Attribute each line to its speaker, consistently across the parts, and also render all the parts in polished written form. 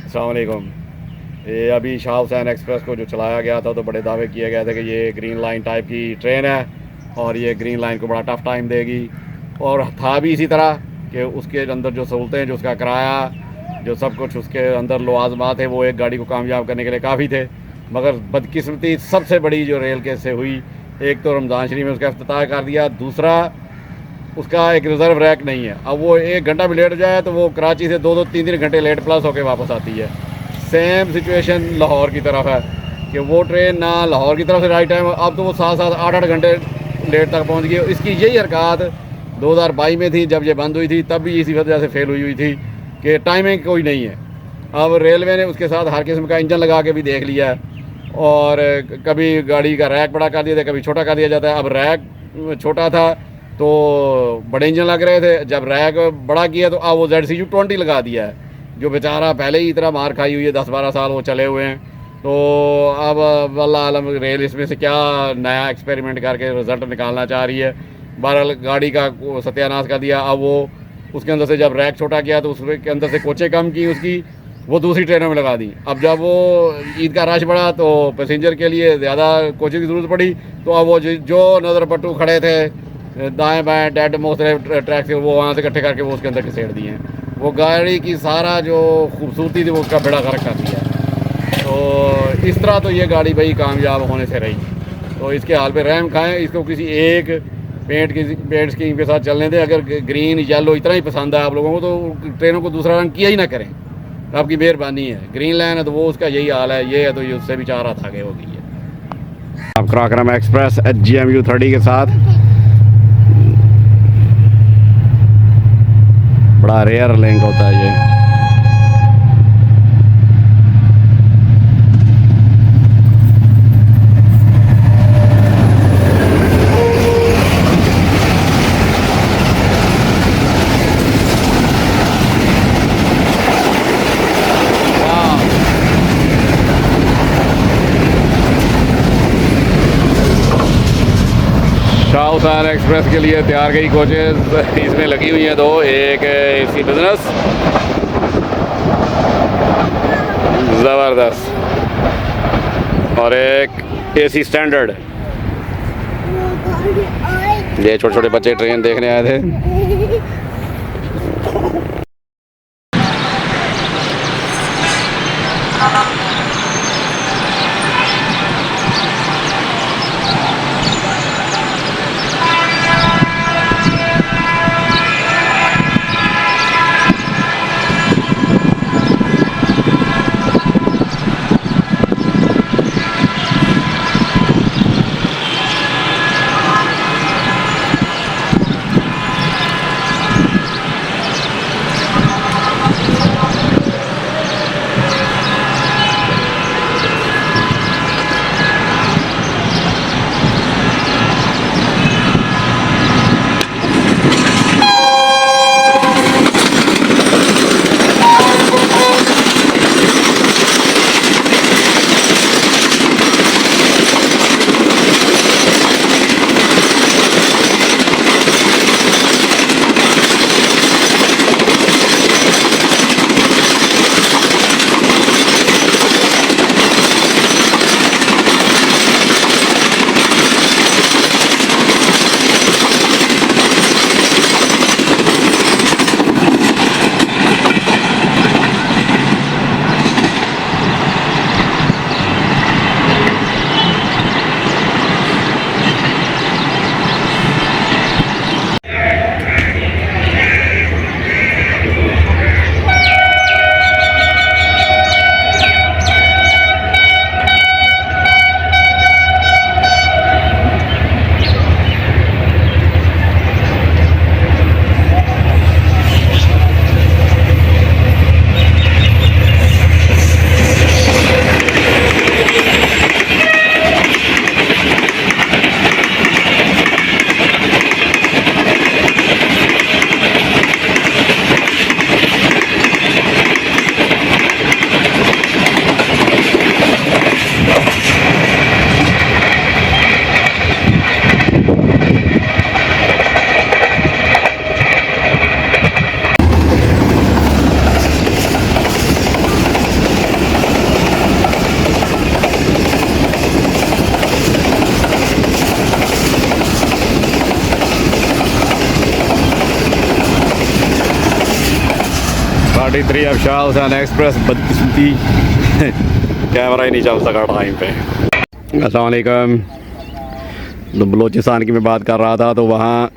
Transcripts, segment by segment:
Speaker 1: अस्सलाम वालेकुम। ये अभी शाह हुसैन एक्सप्रेस को जो चलाया गया था तो बड़े दावे किए गए थे कि ये ग्रीन लाइन टाइप की ट्रेन है और ये ग्रीन लाइन को बड़ा टफ़ टाइम देगी, और था भी इसी तरह कि उसके अंदर जो सहूलतें, जो उसका किराया, जो सब कुछ उसके अंदर लवाजमात है वो एक गाड़ी को कामयाब करने के लिए काफ़ी थे। मगर बदकिस्मती सबसे बड़ी जो रेल केस से हुई, एक तो रमज़ान शरीफ में उसका इफ्तिताह कर दिया, दूसरा उसका एक रिज़र्व रैक नहीं है। अब वो 1 घंटा भी लेट जाए तो वो कराची से 2-2 3-3 घंटे लेट प्लस होकर वापस आती है। सेम सिचुएशन लाहौर की तरफ है कि वो ट्रेन ना लाहौर की तरफ से राइट टाइम, अब तो वो 7-7 8-8 घंटे लेट तक पहुंच गई। इसकी यही हरकत 2022 में थी जब ये बंद हुई थी, तब भी इसी वजह से फेल हुई थी कि टाइमिंग कोई नहीं है। अब रेलवे ने उसके साथ हर किस्म का इंजन लगा के भी देख लिया है, और कभी गाड़ी का रैक बड़ा कर दिया था, कभी छोटा कर दिया जाता है। अब रैक छोटा था तो बड़े इंजन लग रहे थे, जब रैक बड़ा किया तो अब वो ZCU 20 लगा दिया है, जो बेचारा पहले ही इतना मार खाई हुई है, 10-12 साल वो चले हुए हैं। तो अब वल्लाह आलम रेल इसमें से क्या नया एक्सपेरिमेंट करके रिज़ल्ट निकालना चाह रही है। बहरहाल गाड़ी का सत्यानाश कर दिया। अब वो उसके अंदर से जब रैक छोटा किया तो उसके अंदर से कोचें कम की उसकी, वो दूसरी ट्रेनों में लगा दी। अब जब वो ईद का रश बढ़ा तो पैसेंजर के लिए ज़्यादा कोचें की ज़रूरत पड़ी, तो अब वो जो नज़र पट्टू खड़े थे दाएं बाएं डेड मुख्तलिफ ट्रैक से, वो वहाँ से इकट्ठे करके वो उसके अंदर घसेड़ दिए हैं। वो गाड़ी की सारा जो खूबसूरती थी वो उसका बेड़ा गर्क कर दिया। तो इस तरह तो ये गाड़ी भाई कामयाब होने से रही। तो इसके हाल पे रहम खाएं, इसको किसी एक पेंट स्कीम के साथ चलने दें। अगर ग्रीन येलो इतना ही पसंद है आप लोगों को तो ट्रेनों को दूसरा रंग किया ही ना करें, आपकी मेहरबानी है। ग्रीन लाइन है तो वो उसका यही हाल है, ये है तो ये उससे भी 4 रात आगे हो गई है। आप कराक्रम एक्सप्रेस GMU 30 के साथ बड़ा रेयर लिंक होता है ये। शाह हुसैन एक्सप्रेस के लिए तैयार कई कोचेज़ इसमें लगी हुई हैं दो, एक AC बिज़नेस ज़बरदस्त और एक AC स्टैंडर्ड। ये छोटे छोटे बच्चे ट्रेन देखने आए थे। 43 अब शाह हुसैन एक्सप्रेस बदकिस्मती कैमरा ही नहीं चल सका टाइम पे। अस्सलाम वालेकुम। तो बलूचिस्तान की मैं बात कर रहा था, तो वहाँ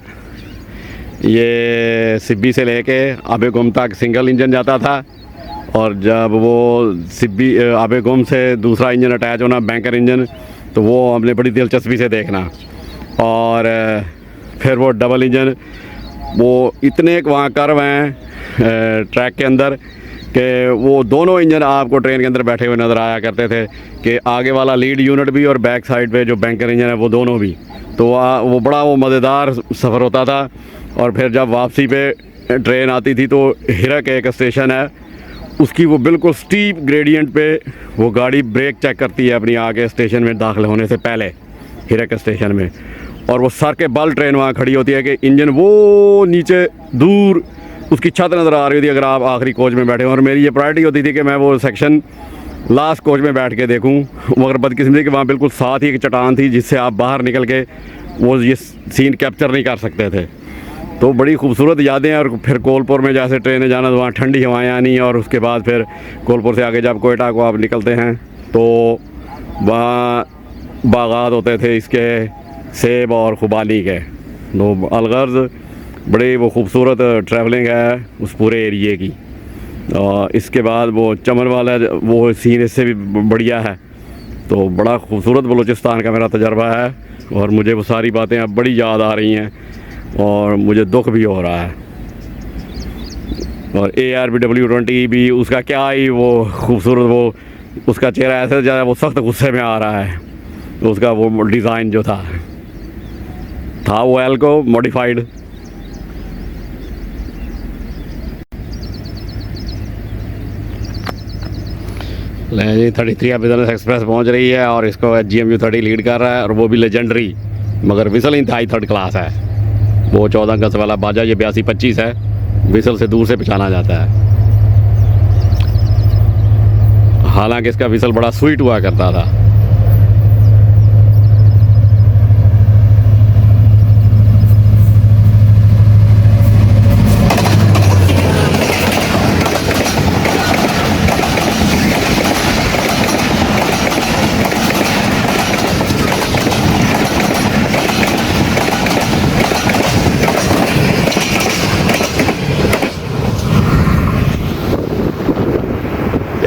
Speaker 1: ये सिब्बी से लेके आबे गुम तक सिंगल इंजन जाता था, और जब वो सिब्बी आबे गुम से दूसरा इंजन अटैच होना, बैंकर इंजन, तो वो हमने बड़ी दिलचस्पी से देखना। और फिर वो डबल इंजन, वो इतने वहाँ कर्व हैं ट्रैक के अंदर कि वो दोनों इंजन आपको ट्रेन के अंदर बैठे हुए नज़र आया करते थे, कि आगे वाला लीड यूनिट भी और बैक साइड पे जो बैंकर इंजन है वो दोनों भी। तो वो बड़ा वो मज़ेदार सफ़र होता था। और फिर जब वापसी पे ट्रेन आती थी तो हिरक एक स्टेशन है, उसकी वो बिल्कुल स्टीप ग्रेडियंट पे वो गाड़ी ब्रेक चेक करती है अपनी आगे स्टेशन में दाखिल होने से पहले, हिरक स्टेशन में। और वो सर के बल ट्रेन वहाँ खड़ी होती है कि इंजन वो नीचे दूर उसकी छत नज़र आ रही होती है अगर आप आखिरी कोच में बैठे हो। और मेरी ये प्रायोरिटी होती थी कि मैं वो सेक्शन लास्ट कोच में बैठ के देखूं। मगर बदकिस्मती कि वहाँ बिल्कुल साथ ही एक चट्टान थी जिससे आप बाहर निकल के वो ये सीन कैप्चर नहीं कर सकते थे। तो बड़ी खूबसूरत यादें। और फिर कोलपुर में जैसे ट्रेनें जाना, तो वहाँ ठंडी हवाएँ आनी, और उसके बाद फिर कोलपुर से आगे जब कोयटा को आप निकलते हैं तो वहाँ बागात होते थे इसके सेब और खुबानी के। तो अलगर्ज बड़ी वो खूबसूरत ट्रैवलिंग है उस पूरे एरिए की। और इसके बाद वो चमन वाला वो सीन इससे भी बढ़िया है। तो बड़ा खूबसूरत बलूचिस्तान का मेरा तजर्बा है, और मुझे वो सारी बातें अब बड़ी याद आ रही हैं और मुझे दुख भी हो रहा है। और ARBW20 भी उसका क्या ही वो खूबसूरत, वो उसका चेहरा ऐसे ज़्यादा वो सख्त गुस्से में आ रहा है। उसका वो डिज़ाइन जो था वो एल्को मॉडिफाइड। ले जी 33 बिजनेस एक्सप्रेस पहुंच रही है, और इसको GMU30 लीड कर रहा है, और वो भी लेजेंडरी, मगर विसल इंतहाई थर्ड क्लास है। वो 14 अगस्त वाला बाजा, ये 82-25 है, विसल से दूर से पहचाना जाता है। हालांकि इसका विसल बड़ा स्वीट हुआ करता था।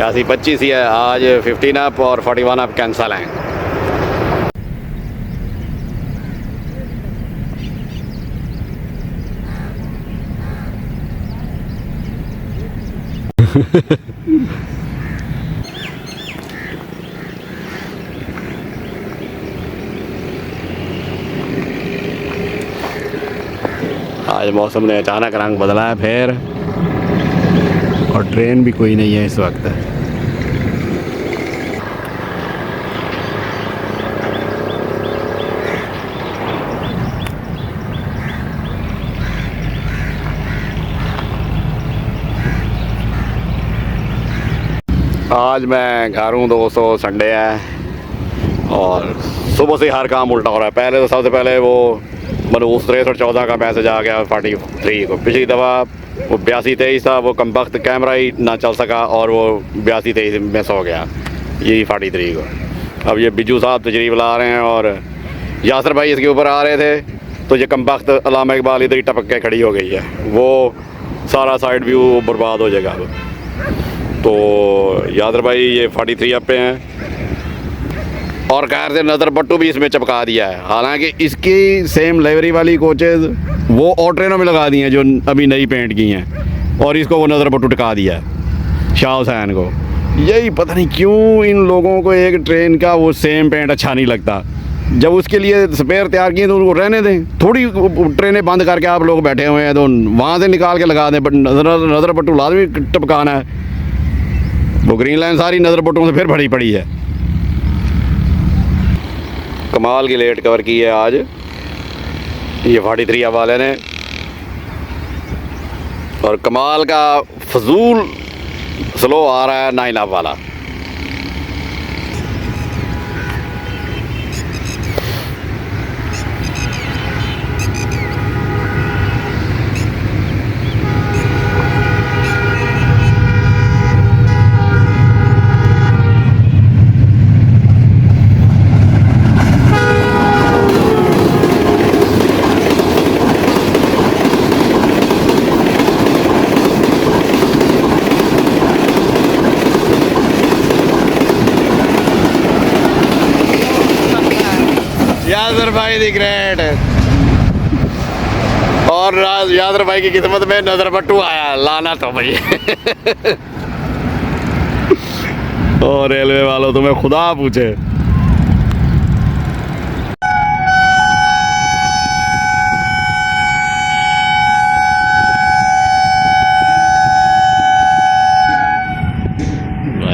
Speaker 1: ऐसी 25 ही है आज, 15 अप और 41 अप कैंसल हैं। आज मौसम ने अचानक रंग बदला है फिर, और ट्रेन भी कोई नहीं है इस वक्त। आज मैं घर हूँ दोस्तों, संडे है, और सुबह से हर काम उल्टा हो रहा है। पहले तो सबसे पहले वो मनहूस 6314 का मैसेज आ गया 43 को। पिछली दफ़ा वो 8223 था, वो कमबख्त कैमरा ही ना चल सका, और वो 8223 मिस हो गया, यही 43 को। अब ये बिजू साहब तशरीफ ला रहे हैं, और यासर भाई इसके ऊपर आ रहे थे, तो ये कमबख्त अल्लामा इकबाल इधर ही टपक के खड़ी हो गई है। वो सारा साइड व्यू बर्बाद हो जाएगा। तो यादर भाई ये 43 अप पे हैं, और खैर से नज़र बट्टू भी इसमें चिपका दिया है। हालांकि इसकी सेम लाइब्रेरी वाली कोचेज़ वो और ट्रेनों में लगा दी हैं जो अभी नई पेंट की हैं, और इसको वो नज़र बट्टू टिका दिया है शाह हुसैन को। यही पता नहीं क्यों इन लोगों को एक ट्रेन का वो सेम पेंट अच्छा नहीं लगता। जब उसके लिए स्पेयर तैयार किए तो उनको रहने दें। थोड़ी ट्रेनें बंद करके आप लोग बैठे हुए हैं तो वहाँ से निकाल के लगा दें, बट नज़र बट्टू लाजमी टपकाना है। वो ग्रीन लाइन सारी नज़र बट्टों से फिर भरी पड़ी है। कमाल की लेट कवर की है आज ये 43 वाले ने, और कमाल का फजूल स्लो आ रहा है 9 अप वाला। भाई दी ग्रेट। और यादर भाई की किस्मत में नजर बट्टू आया, लाना तो भाई। और रेलवे वालों तुम्हें खुदा पूछे।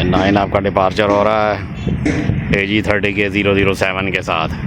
Speaker 1: नाइन आपका डिपार्चर हो रहा है AG30 के 007 के साथ।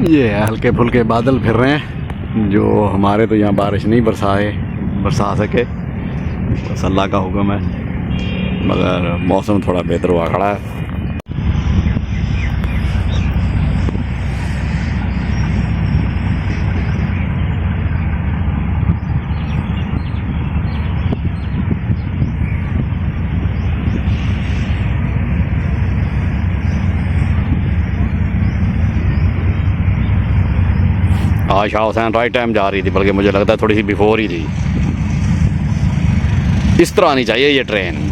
Speaker 1: ये हल्के फुल्के बादल फिर रहे हैं, जो हमारे तो यहाँ बारिश नहीं बरसा सके, बस अल्लाह का हुक्म है। मगर मौसम थोड़ा बेहतर हुआ खड़ा है। आज शाह हुसैन राइट टाइम जा रही थी, बल्कि मुझे लगता है थोड़ी सी बिफोर ही थी। इस तरह आनी चाहिए ये ट्रेन।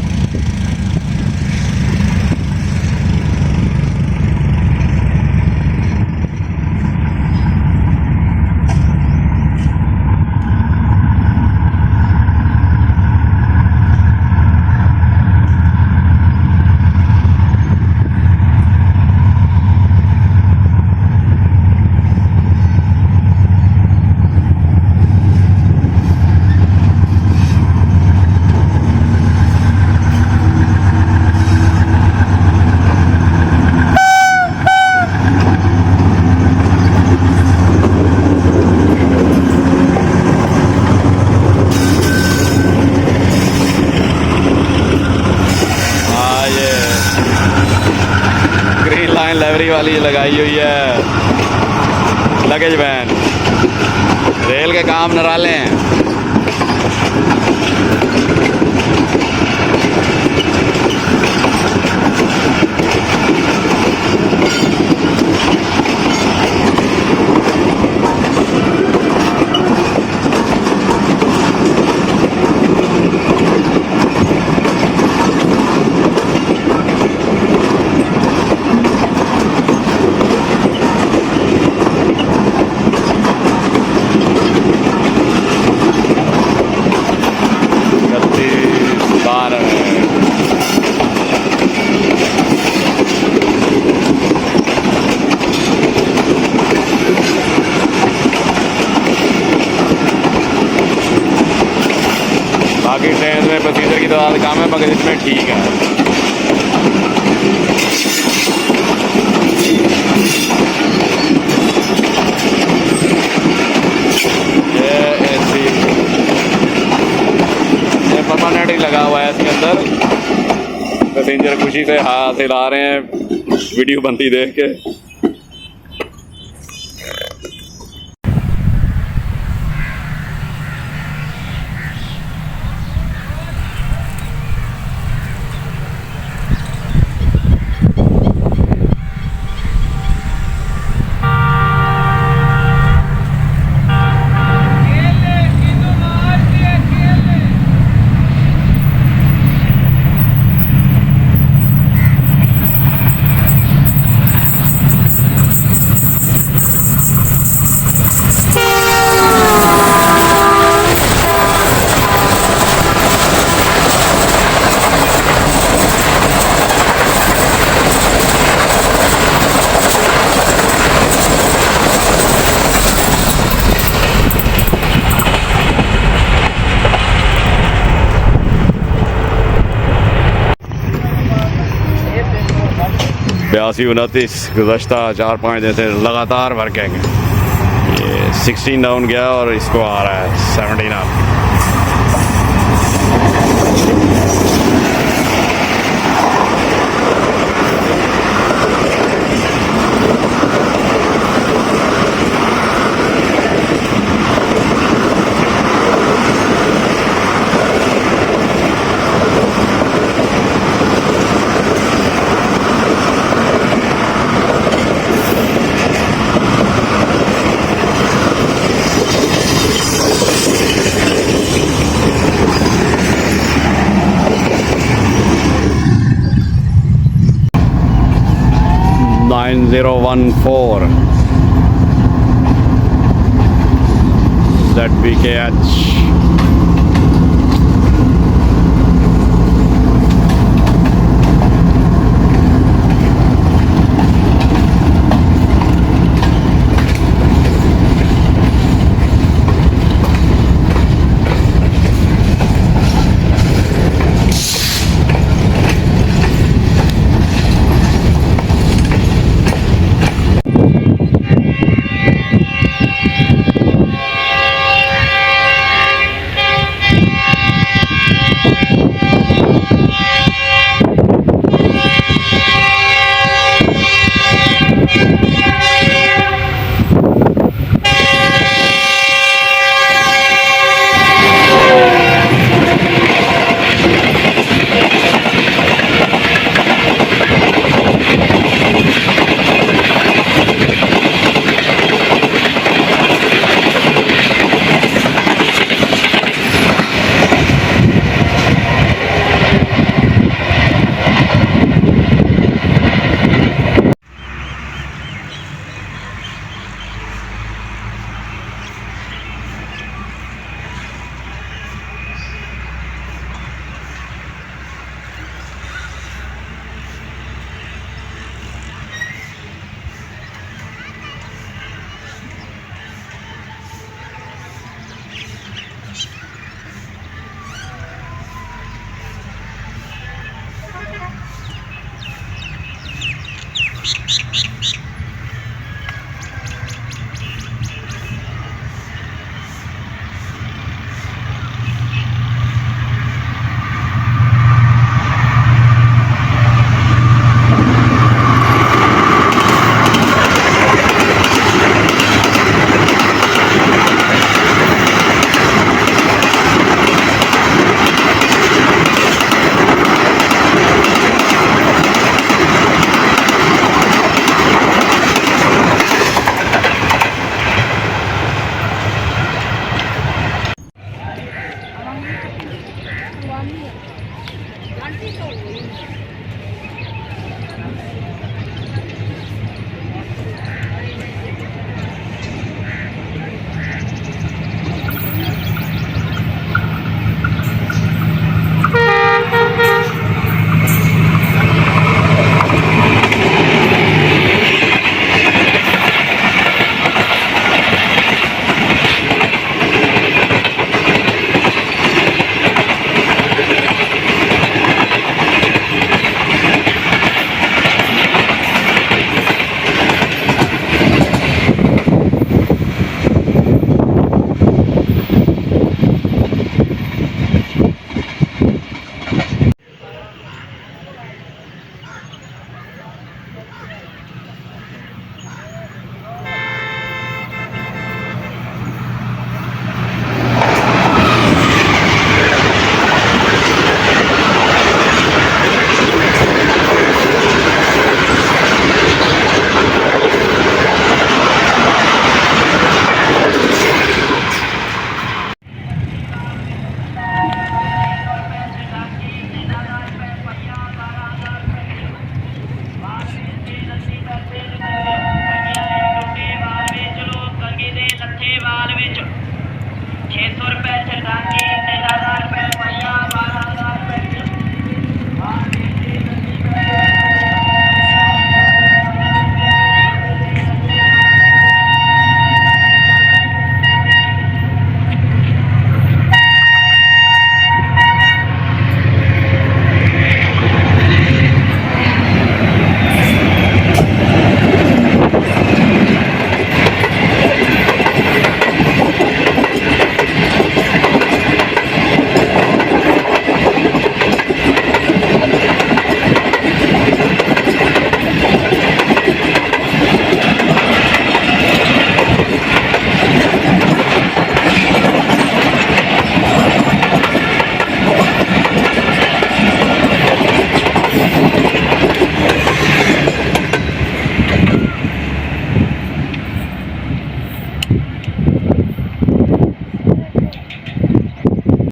Speaker 1: लाइब्रेरी वाली लगाई हुई है लगेज वैन। रेल के काम निराले हैं। बाकी ट्रेन में पैसेंजर की तादाद कम है, मगर इसमें ठीक है। ये AC ये परमानेंट ही लगा हुआ है इसके अंदर। पैसेंजर खुशी से हाथ हिला रहे हैं वीडियो बनती देख के। बयासी 29 गुज़श्ता 4-5 दिन से लगातार वर्किंग। ये 16 डाउन गया और इसको आ रहा है 17 अप। 014 ZBKH